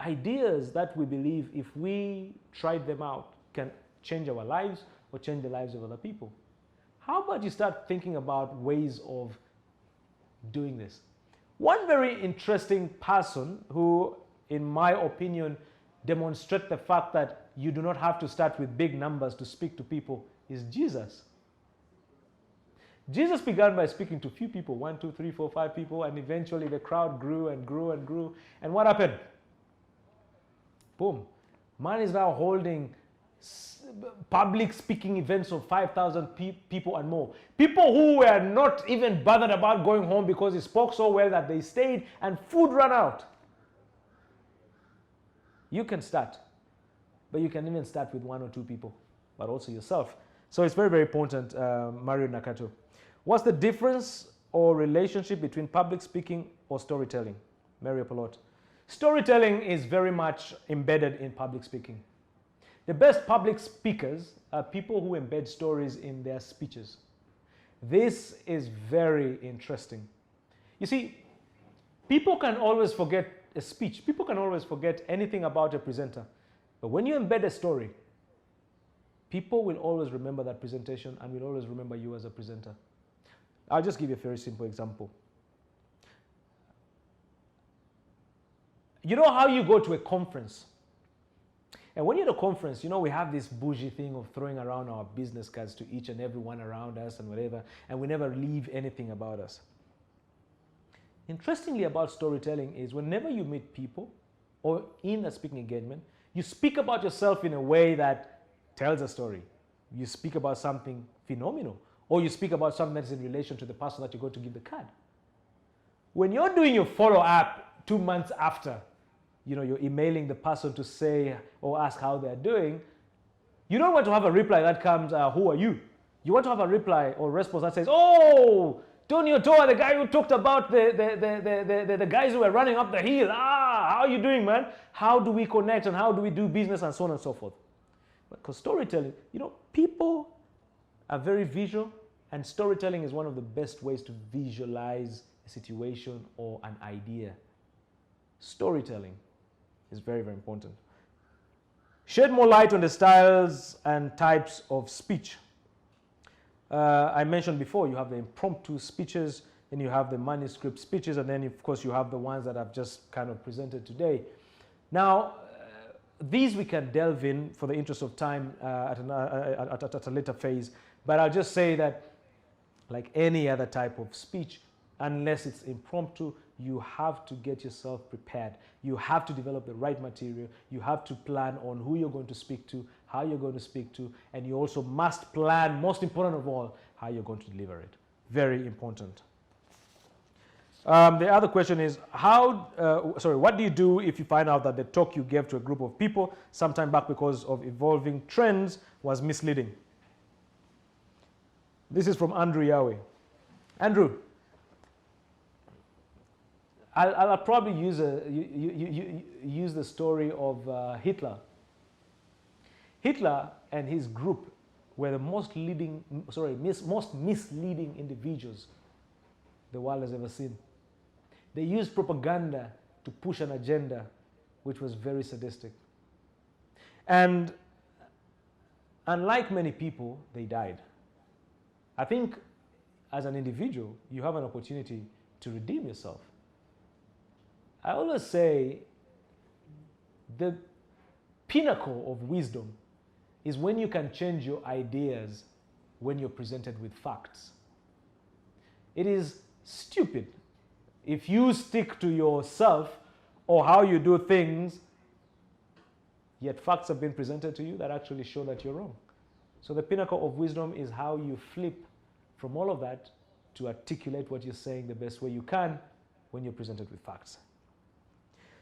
ideas that we believe, if we tried them out, can change our lives or change the lives of other people. How about you start thinking about ways of doing this? One very interesting person who, in my opinion, demonstrates the fact that you do not have to start with big numbers to speak to people is Jesus. Jesus began by speaking to few people, 1, 2, 3, 4, 5 people, and eventually the crowd grew and grew and grew. And what happened? Boom. Man is now holding public speaking events of 5,000 people and more. People who were not even bothered about going home because he spoke so well that they stayed and food ran out. You can start, but you can even start with 1 or 2 people, but also yourself. So it's very, very important, Mario Nakato. What's the difference or relationship between public speaking or storytelling? Mario Polot. Storytelling is very much embedded in public speaking. The best public speakers are people who embed stories in their speeches. This is very interesting. You see, people can always forget a speech. People can always forget anything about a presenter. But when you embed a story, people will always remember that presentation and will always remember you as a presenter. I'll just give you a very simple example. You know how you go to a conference? And when you're at a conference, you know, we have this bougie thing of throwing around our business cards to each and every one around us and whatever, and we never leave anything about us. Interestingly about storytelling is whenever you meet people or in a speaking engagement, you speak about yourself in a way that tells a story. You speak about something phenomenal, or you speak about something that's in relation to the person that you're going to give the card. When you're doing your follow-up 2 months after, you know, you're emailing the person to say or ask how they're doing, you don't want to have a reply that comes, who are you? You want to have a reply or response that says, oh, Tony Otoa, the guy who talked about the guys who were running up the hill. How are you doing, man? How do we connect and how do we do business and so on and so forth? Because storytelling, you know, people are very visual, and storytelling is one of the best ways to visualize a situation or an idea. Storytelling is very, very important. Shed more light on the styles and types of speech. I mentioned before, you have the impromptu speeches, and you have the manuscript speeches, and then of course you have the ones that I've just kind of presented today. Now, these we can delve in for the interest of time at a later phase, but I'll just say that like any other type of speech, unless it's impromptu, you have to get yourself prepared. You have to develop the right material. You have to plan on who you're going to speak to, how you're going to speak to, and you also must plan, most important of all, how you're going to deliver it. Very important. The other question is, what do you do if you find out that the talk you gave to a group of people sometime back because of evolving trends was misleading? This is from Andrew Yahweh. Andrew, I'll probably use the story of Hitler. Hitler and his group were the most misleading individuals the world has ever seen. They used propaganda to push an agenda which was very sadistic. And unlike many people, they died. I think as an individual, you have an opportunity to redeem yourself. I always say the pinnacle of wisdom is when you can change your ideas when you're presented with facts. It is stupid. If you stick to yourself or how you do things, yet facts have been presented to you that actually show that you're wrong. So the pinnacle of wisdom is how you flip from all of that to articulate what you're saying the best way you can when you're presented with facts.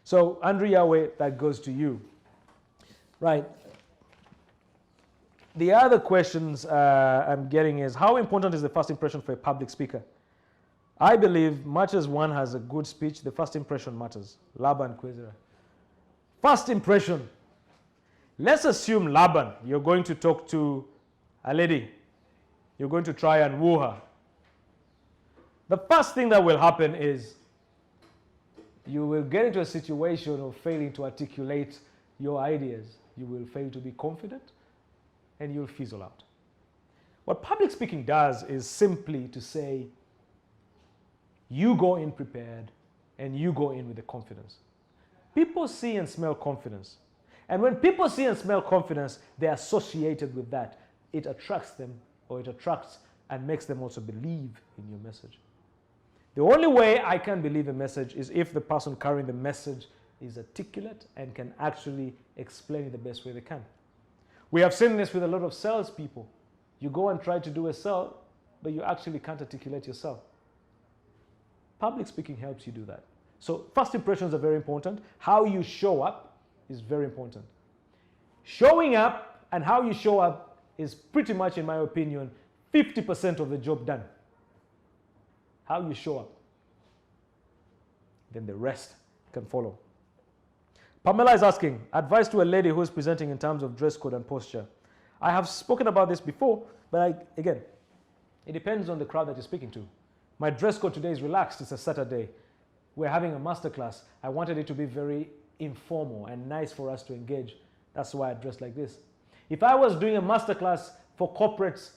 So Andrew Yahweh, that goes to you. Right. The other questions I'm getting is, how important is the first impression for a public speaker? I believe much as one has a good speech, the first impression matters. Laban Kwezera. First impression. Let's assume, Laban, you're going to talk to a lady. You're going to try and woo her. The first thing that will happen is you will get into a situation of failing to articulate your ideas. You will fail to be confident and you'll fizzle out. What public speaking does is simply to say, you go in prepared and you go in with the confidence. People see and smell confidence. And when people see and smell confidence, they're associated with that. It attracts them, or it attracts and makes them also believe in your message. The only way I can believe a message is if the person carrying the message is articulate and can actually explain it the best way they can. We have seen this with a lot of salespeople. You go and try to do a sell, but you actually can't articulate yourself. Public speaking helps you do that. So first impressions are very important. How you show up is very important. Showing up and how you show up is pretty much, in my opinion, 50% of the job done. How you show up. Then the rest can follow. Pamela is asking, advice to a lady who is presenting in terms of dress code and posture. I have spoken about this before, but again, it depends on the crowd that you're speaking to. My dress code today is relaxed. It's a Saturday. We're having a masterclass. I wanted it to be very informal and nice for us to engage. That's why I dress like this. If I was doing a masterclass for corporates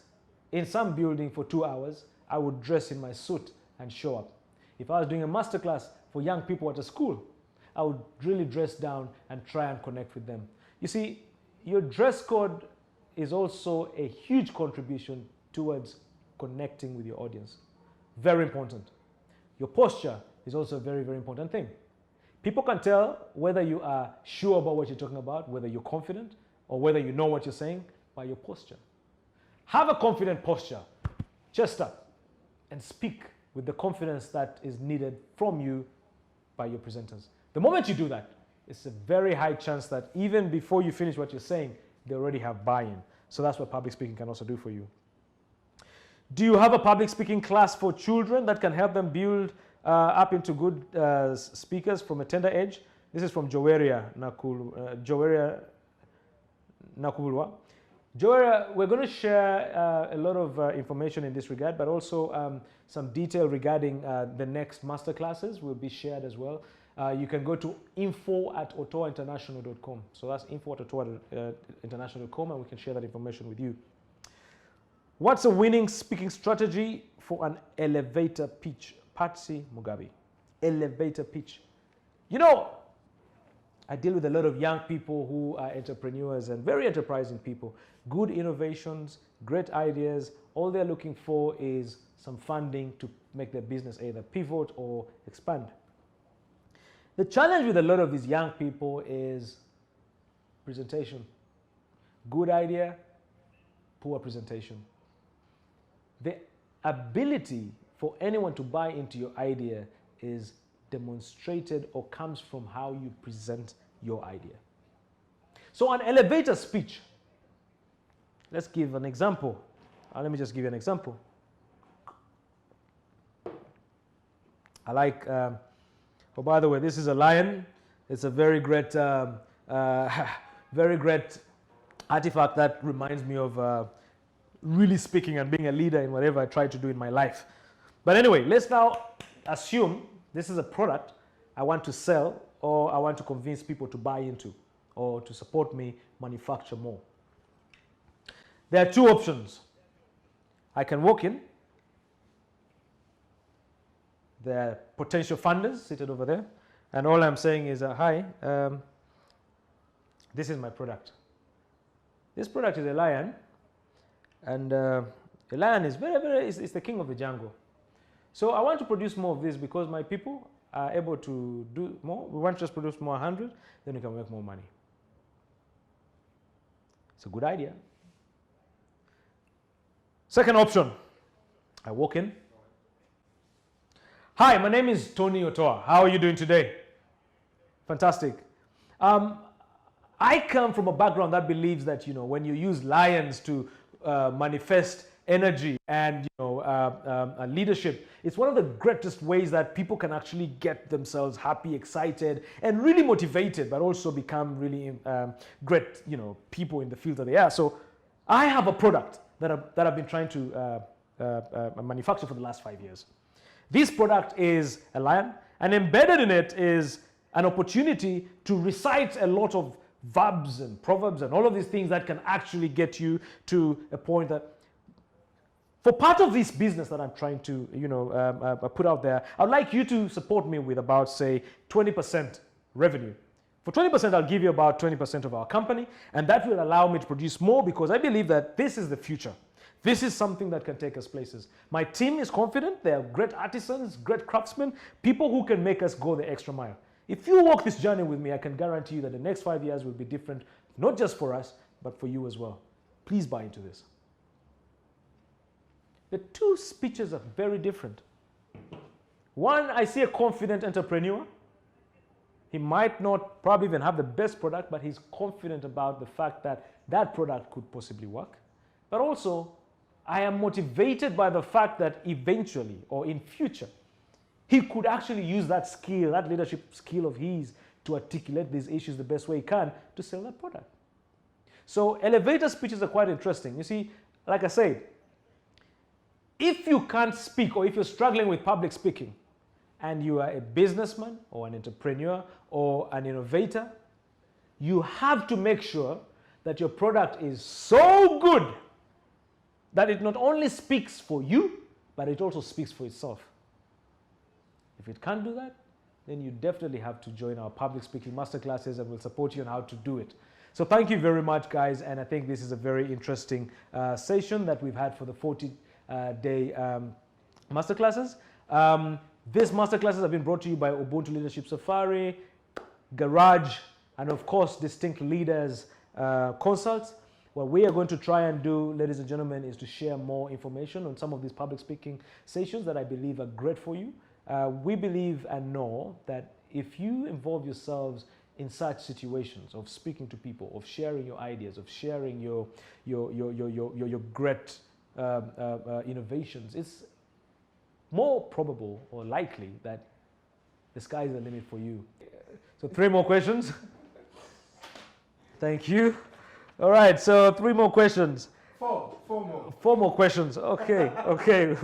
in some building for 2 hours, I would dress in my suit and show up. If I was doing a masterclass for young people at a school, I would really dress down and try and connect with them. You see, your dress code is also a huge contribution towards connecting with your audience. Very important. Your posture is also a very, very important thing. People can tell whether you are sure about what you're talking about, whether you're confident, or whether you know what you're saying by your posture. Have a confident posture. Chest up and speak with the confidence that is needed from you by your presenters. The moment you do that, it's a very high chance that even before you finish what you're saying, they already have buy-in. So that's what public speaking can also do for you. Do you have a public speaking class for children that can help them build up into good speakers from a tender age? This is from Joweria Nakubulwa. Joweria, we're going to share a lot of information in this regard, but also some detail regarding the next masterclasses will be shared as well. You can go to info@otoainternational.com. So that's info@otoainternational.com, and we can share that information with you. What's a winning speaking strategy for an elevator pitch? Patsy Mugabe. Elevator pitch. You know, I deal with a lot of young people who are entrepreneurs and very enterprising people. Good innovations, great ideas. All they're looking for is some funding to make their business either pivot or expand. The challenge with a lot of these young people is presentation. Good idea, poor presentation. The ability for anyone to buy into your idea is demonstrated or comes from how you present your idea. So an elevator speech, let's give an example. Let me just give you an example. I like, oh, by the way, this is a lion. It's a very great, very great artifact that reminds me of really speaking and being a leader in whatever I try to do in my life. But anyway, let's now assume this is a product I want to sell or I want to convince people to buy into or to support me manufacture more. There are two options. I can walk in. There are potential funders seated over there. And all I'm saying is, hi, this is my product. This product is a lion. And a lion is it's the king of the jungle. So I want to produce more of this because my people are able to do more. We want to just produce more 100, then we can make more money. It's a good idea. Second option, I walk in. Hi, my name is Tony Otoa. How are you doing today? Fantastic. I come from a background that believes that, when you use lions to manifest energy and leadership, it's one of the greatest ways that people can actually get themselves happy, excited, and really motivated, but also become really great people in the field that they are. So I have a product that I've been trying to manufacture for the last 5 years. This product is a lion, and embedded in it is an opportunity to recite a lot of verbs and proverbs and all of these things that can actually get you to a point that, for part of this business that I'm trying to put out there, I'd like you to support me with about, say, 20% revenue. For 20%, I'll give you about 20% of our company, and that will allow me to produce more because I believe that this is the future. This is something that can take us places. My team is confident. They are great artisans, great craftsmen, people who can make us go the extra mile. If you walk this journey with me, I can guarantee you that the next 5 years will be different, not just for us, but for you as well. Please buy into this. The two speeches are very different. One, I see a confident entrepreneur. He might not probably even have the best product, but he's confident about the fact that that product could possibly work. But also, I am motivated by the fact that eventually or in future, he could actually use that skill, that leadership skill of his, to articulate these issues the best way he can to sell that product. So elevator speeches are quite interesting. You see, like I said, if you can't speak or if you're struggling with public speaking and you are a businessman or an entrepreneur or an innovator, you have to make sure that your product is so good that it not only speaks for you, but it also speaks for itself. If it can't do that, then you definitely have to join our public speaking masterclasses and we'll support you on how to do it. So thank you very much, guys. And I think this is a very interesting session that we've had for the 40-day masterclasses. These masterclasses have been brought to you by Ubuntu Leadership Safari, Garage, and of course, Distinct Leaders Consults. What we are going to try and do, ladies and gentlemen, is to share more information on some of these public speaking sessions that I believe are great for you. We believe and know that if you involve yourselves in such situations of speaking to people, of sharing your ideas, of sharing your great innovations, it's more probable or likely that the sky is the limit for you. So 3 more questions. Thank you. All right, so 3 more questions. Four more. 4 more questions. Okay, okay.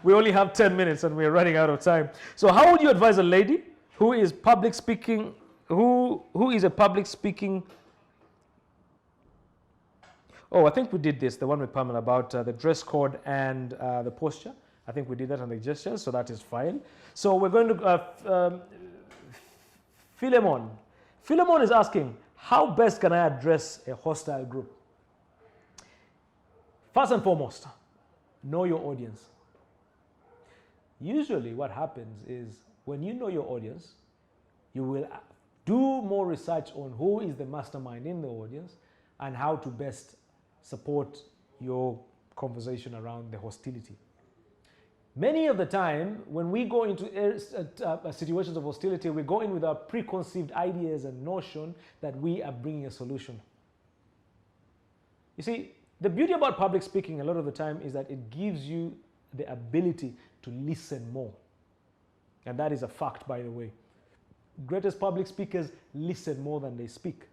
We only have 10 minutes and we're running out of time. So how would you advise a lady who is public speaking, who is a public speaking? Oh, I think we did this, the one with Pamela about the dress code and the posture. I think we did that on the gestures, so that is fine. So we're going to, Philemon. Philemon is asking, how best can I address a hostile group? First and foremost, know your audience. Usually what happens is when you know your audience, you will do more research on who is the mastermind in the audience and how to best support your conversation around the hostility. Many of the time, when we go into situations of hostility, we go in with our preconceived ideas and notion that we are bringing a solution. You see, the beauty about public speaking a lot of the time is that it gives you the ability to listen more. And that is a fact, by the way. Greatest public speakers listen more than they speak.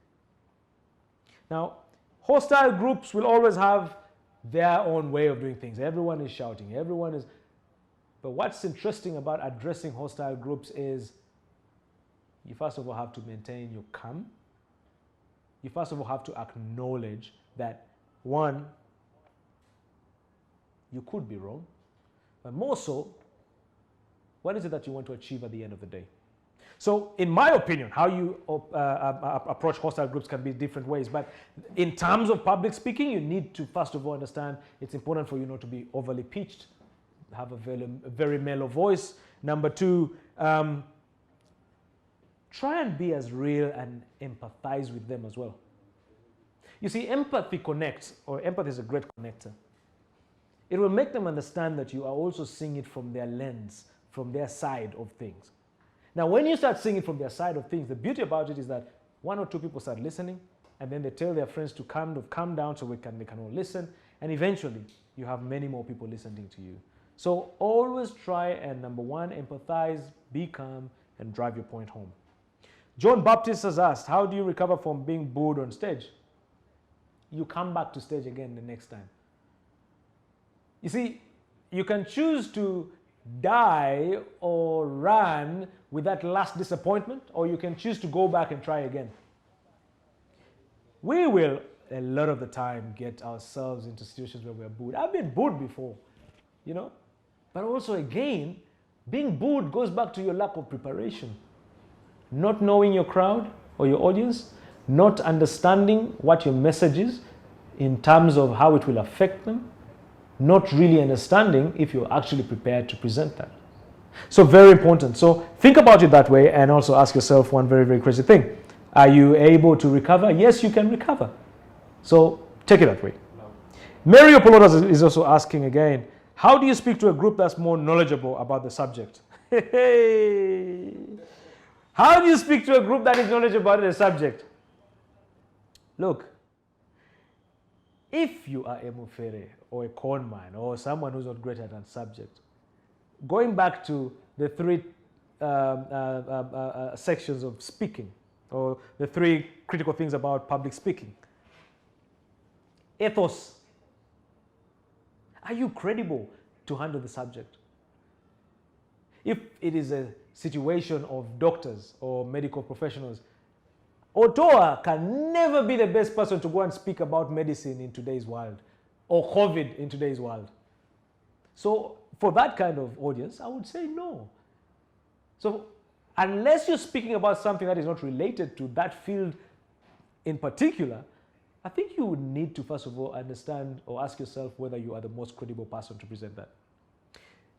Now, hostile groups will always have their own way of doing things. Everyone is shouting, everyone is... But what's interesting about addressing hostile groups is you first of all have to maintain your calm. You first of all have to acknowledge that, one, you could be wrong, but more so, what is it that you want to achieve at the end of the day? So in my opinion, how you approach hostile groups can be different ways, but in terms of public speaking, you need to first of all understand it's important for you not to be overly pitched. have a very mellow voice. Number 2, try and be as real and empathize with them as well. You see, empathy connects, or empathy is a great connector. It will make them understand that you are also seeing it from their lens, from their side of things. Now, when you start seeing it from their side of things, the beauty about it is that 1 or 2 people start listening, and then they tell their friends to calm down so they can all listen, and eventually you have many more people listening to you. So always try and, number 1, empathize, be calm, and drive your point home. John Baptist has asked, how do you recover from being booed on stage? You come back to stage again the next time. You see, you can choose to die or run with that last disappointment, or you can choose to go back and try again. We will, a lot of the time, get ourselves into situations where we're booed. I've been booed before, you know, but also again, being booed goes back to your lack of preparation. Not knowing your crowd or your audience, not understanding what your message is in terms of how it will affect them, not really understanding if you're actually prepared to present that. So very important. So think about it that way, and also ask yourself one very, very crazy thing. Are you able to recover? Yes, you can recover. So take it that way. Mary Opolodas is also asking again, how do you speak to a group that's more knowledgeable about the subject? How do you speak to a group that is knowledgeable about the subject? Look, if you are a mufere or a con man or someone who's not great at that subject, going back to the 3 sections of speaking, or the 3 critical things about public speaking. Ethos. Are you credible to handle the subject? If it is a situation of doctors or medical professionals, Otoa can never be the best person to go and speak about medicine in today's world, or COVID in today's world. So for that kind of audience, I would say no. So unless you're speaking about something that is not related to that field in particular, I think you would need to first of all understand or ask yourself whether you are the most credible person to present that.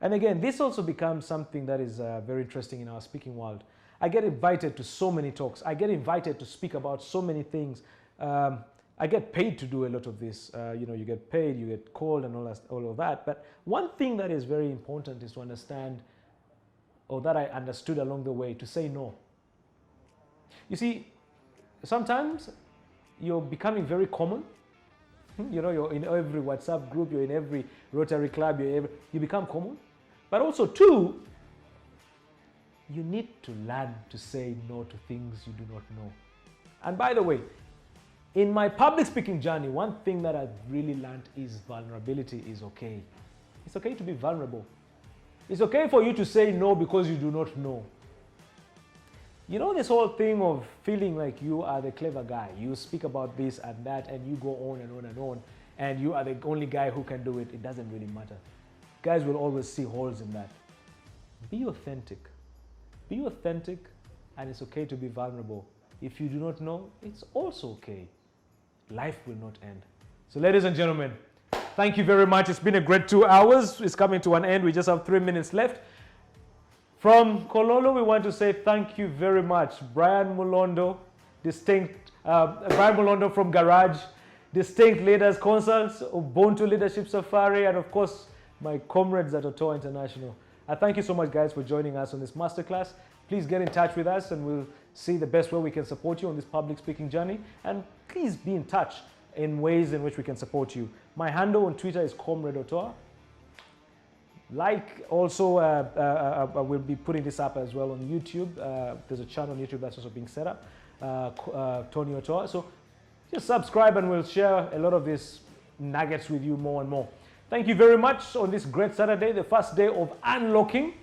And again, this also becomes something that is very interesting in our speaking world. I get invited to so many talks. I get invited to speak about so many things. I get paid to do a lot of this. You know, you get paid, you get called and all of that. But one thing that is very important is to understand, or that I understood along the way, to say no. You see, sometimes you're becoming very common. You know, you're in every WhatsApp group, you're in every Rotary Club, you become common. But also, 2, you need to learn to say no to things you do not know. And by the way, in my public speaking journey, one thing that I've really learned is vulnerability is okay. It's okay to be vulnerable. It's okay for you to say no because you do not know. You know, this whole thing of feeling like you are the clever guy. You speak about this and that, and you go on and on and on, and you are the only guy who can do it. It doesn't really matter. Guys will always see holes in that. Be authentic. Be authentic, and it's okay to be vulnerable. If you do not know, it's also okay. Life will not end. So ladies and gentlemen, thank you very much. It's been a great 2 hours. It's coming to an end. We just have 3 minutes left. From Kololo, we want to say thank you very much. Brian Mulondo, Brian Mulondo from Garage, Distinct Leaders Consults, Ubuntu Leadership Safari, and of course, my comrades at Otoa International. I thank you so much, guys, for joining us on this masterclass. Please get in touch with us, and we'll see the best way we can support you on this public speaking journey. And please be in touch in ways in which we can support you. My handle on Twitter is Comrade Otoa. Like, also, we'll be putting this up as well on YouTube. There's a channel on YouTube that's also being set up, Tony Otoa. So just subscribe, and we'll share a lot of these nuggets with you more and more. Thank you very much on this great Saturday, the first day of unlocking.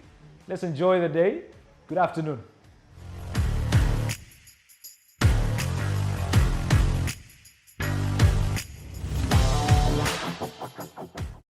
Let's enjoy the day. Good afternoon.